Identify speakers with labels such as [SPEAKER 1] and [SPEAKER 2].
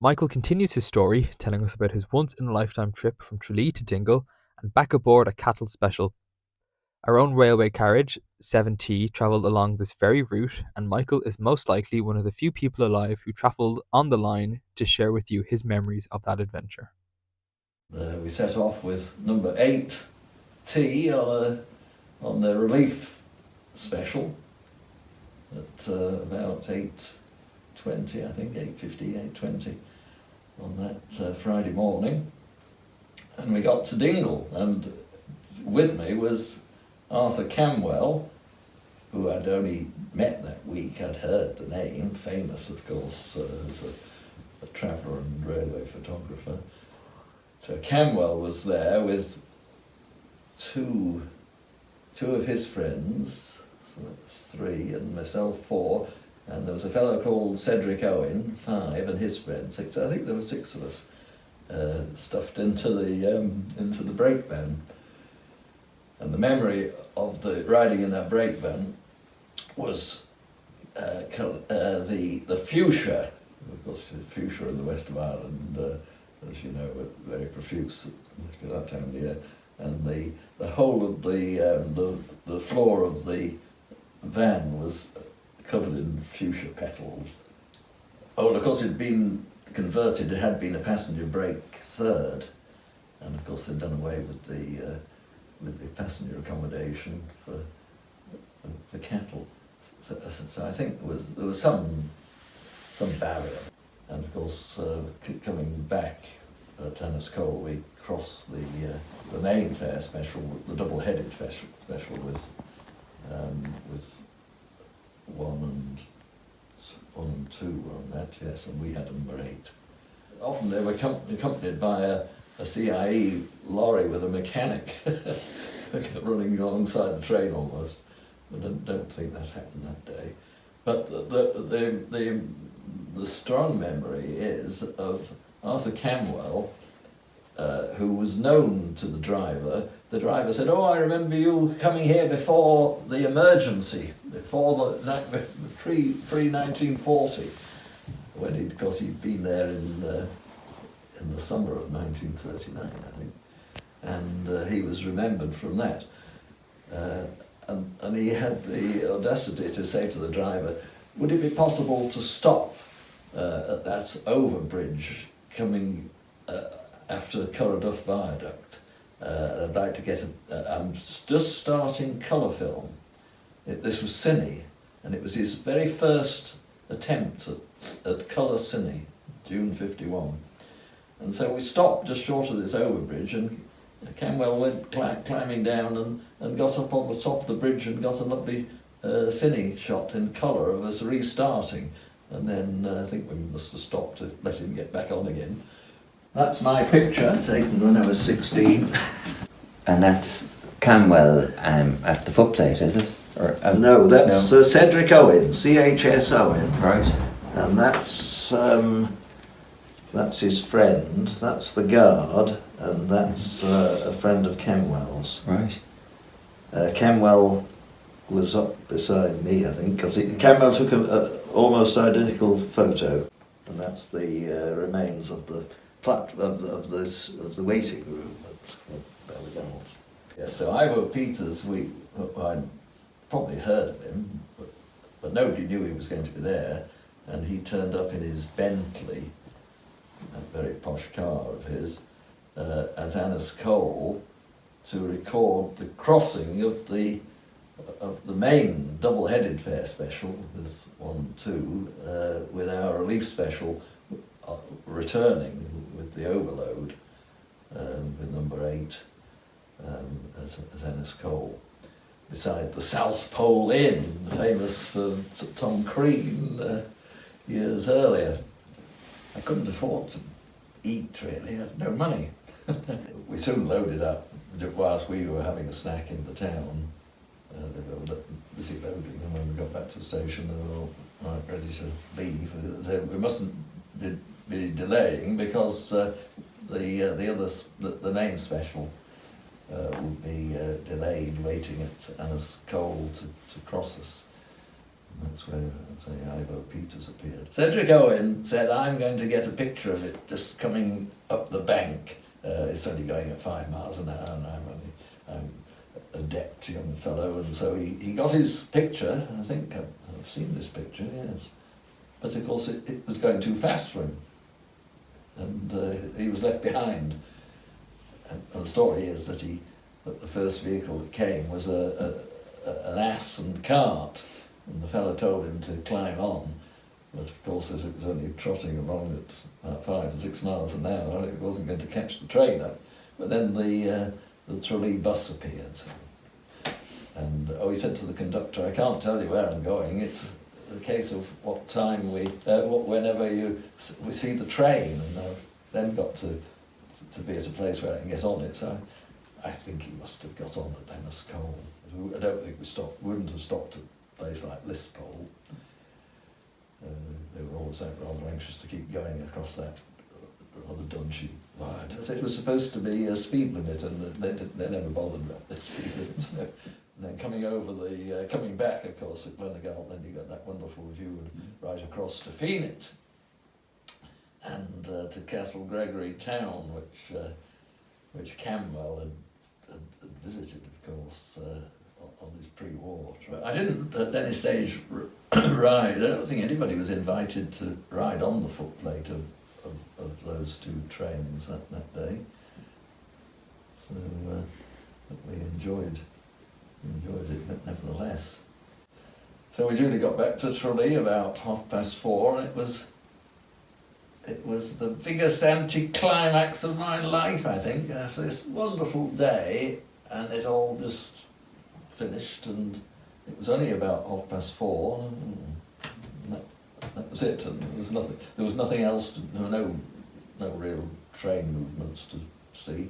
[SPEAKER 1] Michael continues his story, telling us about his once-in-a-lifetime trip from Tralee to Dingle and back aboard a cattle special. Our own railway carriage, 7T, travelled along this very route, and Michael is most likely one of the few people alive who travelled on the line to share with you his memories of that adventure.
[SPEAKER 2] We set off with number 8T on the relief special at about 8:20, I think, 8:50, 8:20 on that Friday morning. And we got to Dingle, and with me was Arthur Camwell, who I'd only met that week. I'd heard the name, famous of course as a traveller and railway photographer. So Camwell was there with two of his friends, so that's 3, and myself 4, and there was a fellow called Cedric Owen, 5, and his friend 6. I think there were 6 of us stuffed into the brake van. And the memory of the riding in that brake van was the fuchsia. Of course, fuchsia in the west of Ireland, as you know, were very profuse at that time of the year. And the whole of the floor of the van was covered in fuchsia petals. Oh, and of course it'd been converted. It had been a passenger brake third, and of course they'd done away with the passenger accommodation for cattle. So I think there was some barrier. And of course, coming back at Enniscole, we crossed the main fare special, the double-headed special with 1 and 2 on that, yes, and we had number 8. Often they were accompanied by a CIE lorry with a mechanic running alongside the train almost. But I don't think that happened that day. But the strong memory is of Arthur Camwell, who was known to the driver. The driver said, "Oh, I remember you coming here before the emergency, before the pre-1940, when of course he'd been there in the summer of 1939, I think, and he was remembered from that. And he had the audacity to say to the driver, would it be possible to stop at that overbridge coming after Curraduff Viaduct? I'd like to get I'm just starting colour film. This was cine, and it was his very first attempt at colour cine, June 51. And so we stopped just short of this overbridge, and Camwell went climbing down and got up on the top of the bridge and got a lovely cine shot in colour of us restarting. And then I think we must have stopped to let him get back on again. That's my picture, taken when I was 16.
[SPEAKER 3] And that's Camwell at the footplate, is it? Or,
[SPEAKER 2] no, that's Cedric Owen, CHS Owen.
[SPEAKER 3] Right.
[SPEAKER 2] And that's his friend, that's the guard, and that's a friend of Camwell's.
[SPEAKER 3] Right.
[SPEAKER 2] Camwell was up beside me, I think, because Camwell took a almost identical photo, and that's the remains of the of the waiting room at Ballinamore. Yes, so IBO Peters, I'd probably heard of him, but nobody knew he was going to be there, and he turned up in his Bentley, a very posh car of his, at Enniscole to record the crossing of the main double-headed fare special with 1 and 2, with our relief special returning with the overload with number 8 at Enniscole, beside the South Pole Inn, famous for Tom Crean years earlier. I couldn't afford to eat really, I had no money. We soon loaded up whilst we were having a snack in the town. They were busy loading, and when we got back to the station they were all right, ready to leave. We mustn't be delaying because the main special would be delayed, waiting at Enniscole to cross us. That's where, say, IBO Peters appeared. Cedric Owen said, I'm going to get a picture of it just coming up the bank. It's only going at 5 miles an hour, and I'm an adept young fellow, and so he got his picture. I think I've seen this picture, yes. But of course it was going too fast for him, and he was left behind. And the story is that the first vehicle that came was an ass and cart, and the fellow told him to climb on, but of course as it was only trotting along at about 5 or 6 miles an hour, it wasn't going to catch the train up. But then the Tralee bus appeared, and he said to the conductor, I can't tell you where I'm going, it's a case of what time whenever we see the train, and I've then got to be at a place where I can get on it. So I think he must have got on at Enniscole. I don't think wouldn't have stopped at a place like Lispole. They were always rather anxious to keep going across that rather Dunchy line. It was supposed to be a speed limit, and they never bothered about the speed limit. So, and then coming back, of course, at Glenegal, then you got that wonderful view right across to Phoenix and to Castle Gregory town, which Camwell had visited, of course, on his pre-war trip. I didn't at any stage ride. I don't think anybody was invited to ride on the footplate of those two trains that day. So we enjoyed it nevertheless. So we duly got back to Tralee about 4:30, and it was the biggest anticlimax of my life, I think. So this wonderful day, and it all just finished, and it was only about 4:30, and that was it. And there was nothing else. There were no real train movements to see.